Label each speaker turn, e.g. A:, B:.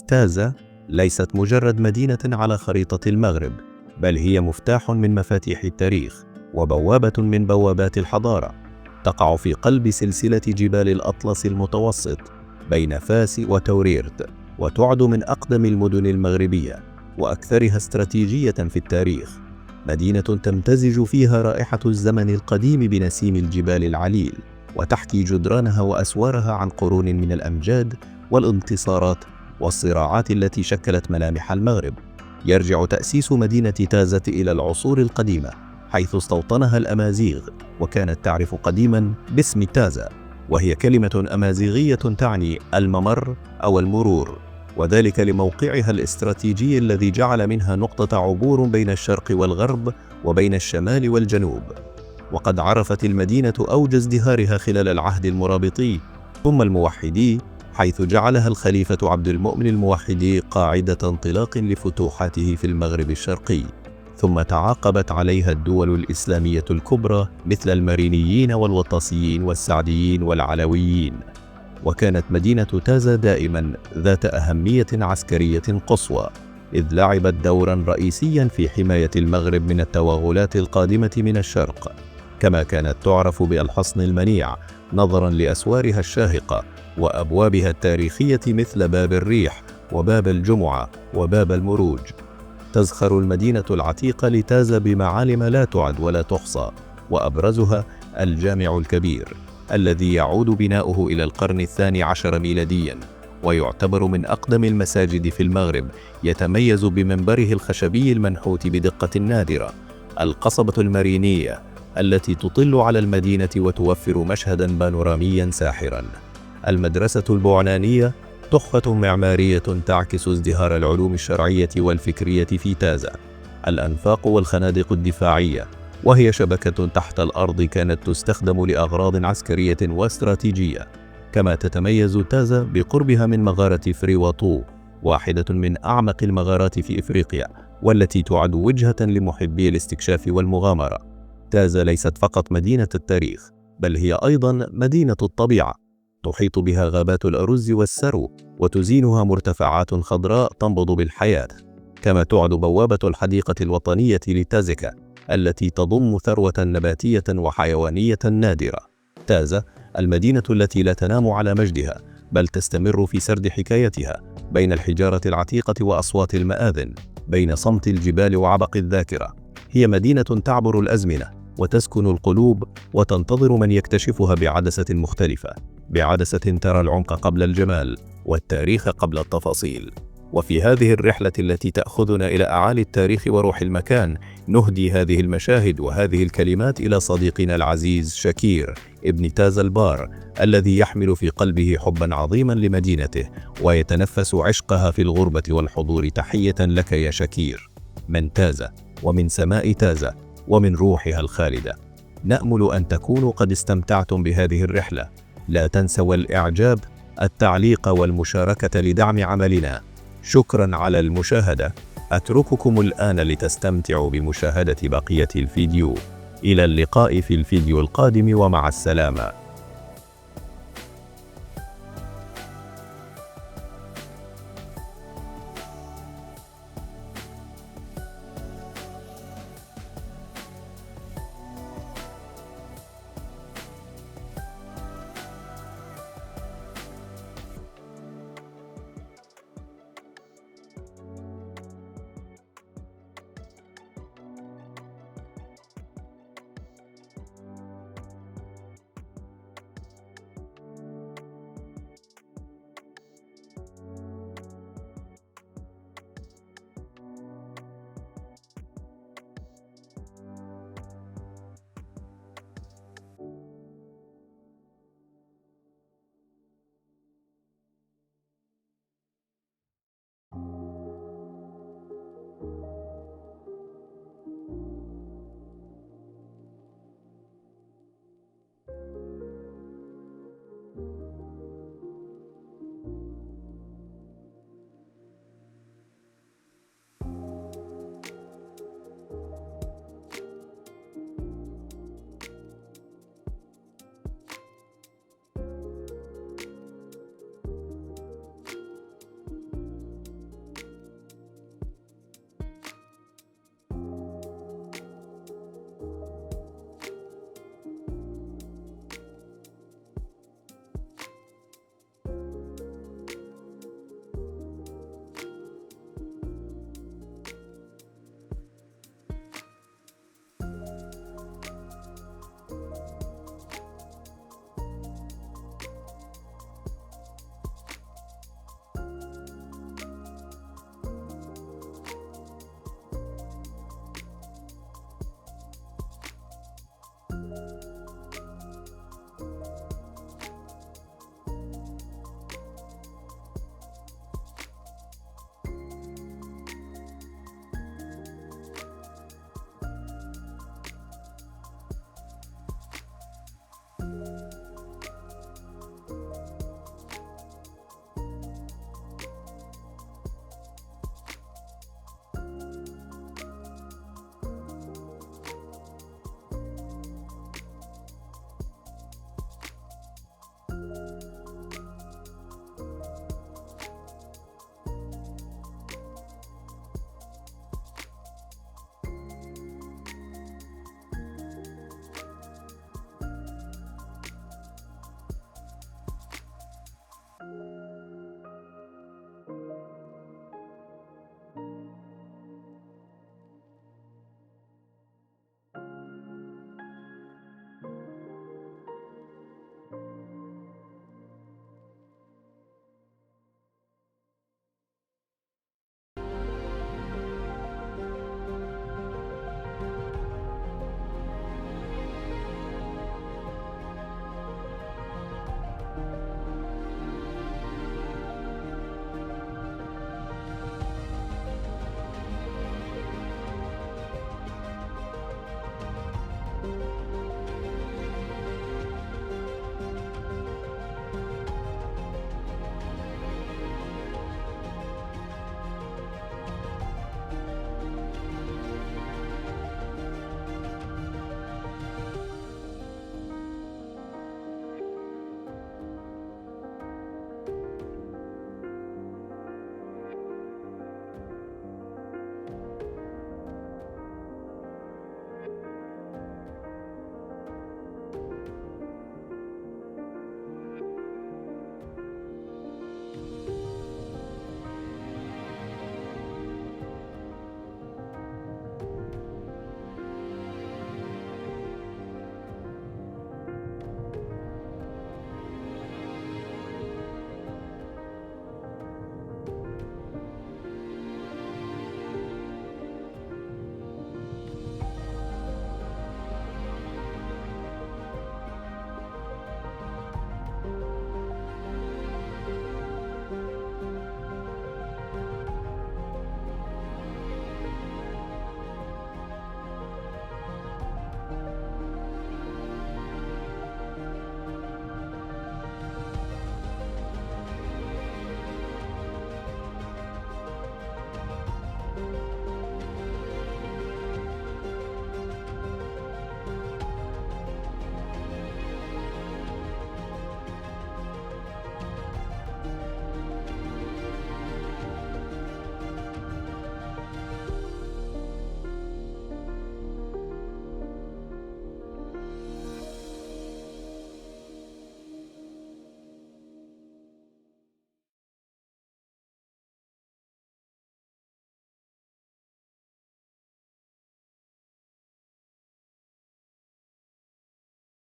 A: تازة ليست مجرد مدينة على خريطة المغرب، بل هي مفتاح من مفاتيح التاريخ وبوابة من بوابات الحضارة. تقع في قلب سلسلة جبال الأطلس المتوسط بين فاس وتوريرت، وتعد من أقدم المدن المغربية وأكثرها استراتيجية في التاريخ. مدينة تمتزج فيها رائحة الزمن القديم بنسيم الجبال العليل، وتحكي جدرانها وأسوارها عن قرون من الأمجاد والانتصارات والصراعات التي شكلت ملامح المغرب. يرجع تأسيس مدينة تازة إلى العصور القديمة، حيث استوطنها الأمازيغ، وكانت تعرف قديما باسم تازة، وهي كلمة أمازيغية تعني الممر أو المرور، وذلك لموقعها الاستراتيجي الذي جعل منها نقطة عبور بين الشرق والغرب وبين الشمال والجنوب. وقد عرفت المدينة أوج ازدهارها خلال العهد المرابطي ثم الموحدي، حيث جعلها الخليفة عبد المؤمن الموحدي قاعدة انطلاق لفتوحاته في المغرب الشرقي. ثم تعاقبت عليها الدول الإسلامية الكبرى مثل المرينيين والوطاسيين والسعديين والعلويين. وكانت مدينة تازة دائما ذات أهمية عسكرية قصوى، إذ لعبت دورا رئيسيا في حماية المغرب من التوغلات القادمة من الشرق، كما كانت تعرف بالحصن المنيع نظرا لأسوارها الشاهقة وأبوابها التاريخية مثل باب الريح وباب الجمعة وباب المروج. تزخر المدينة العتيقة لتازة بمعالم لا تعد ولا تحصى، وأبرزها الجامع الكبير الذي يعود بناؤه إلى القرن الثاني عشر ميلاديا، ويعتبر من أقدم المساجد في المغرب، يتميز بمنبره الخشبي المنحوت بدقة نادرة. القصبة المارينية التي تطل على المدينة وتوفر مشهدا بانوراميا ساحرا. المدرسة البعنانية تحفة معمارية تعكس ازدهار العلوم الشرعية والفكرية في تازة. الأنفاق والخنادق الدفاعية، وهي شبكة تحت الأرض كانت تستخدم لأغراض عسكرية واستراتيجية. كما تتميز تازة بقربها من مغارة فريواطو، واحدة من أعمق المغارات في إفريقيا، والتي تعد وجهة لمحبي الاستكشاف والمغامرة. تازة ليست فقط مدينة التاريخ، بل هي أيضا مدينة الطبيعة، تحيط بها غابات الأرز والسرو، وتزينها مرتفعات خضراء تنبض بالحياة. كما تعد بوابة الحديقة الوطنية لتازكة التي تضم ثروة نباتية وحيوانية نادرة. تازة المدينة التي لا تنام على مجدها، بل تستمر في سرد حكايتها بين الحجارة العتيقة وأصوات المآذن، بين صمت الجبال وعبق الذاكرة. هي مدينة تعبر الأزمنة وتسكن القلوب، وتنتظر من يكتشفها بعدسة مختلفة، بعدسة ترى العمق قبل الجمال والتاريخ قبل التفاصيل. وفي هذه الرحلة التي تأخذنا إلى أعالي التاريخ وروح المكان، نهدي هذه المشاهد وهذه الكلمات إلى صديقنا العزيز شكير ابن تازة البار، الذي يحمل في قلبه حبا عظيما لمدينته ويتنفس عشقها في الغربة والحضور. تحية لك يا شكير، من تازة ومن سماء تازة ومن روحها الخالدة. نأمل أن تكونوا قد استمتعتم بهذه الرحلة. لا تنسوا الإعجاب، التعليق والمشاركة لدعم عملنا. شكرا على المشاهدة. أترككم الآن لتستمتعوا بمشاهدة بقية الفيديو. إلى اللقاء في الفيديو القادم، ومع السلامة.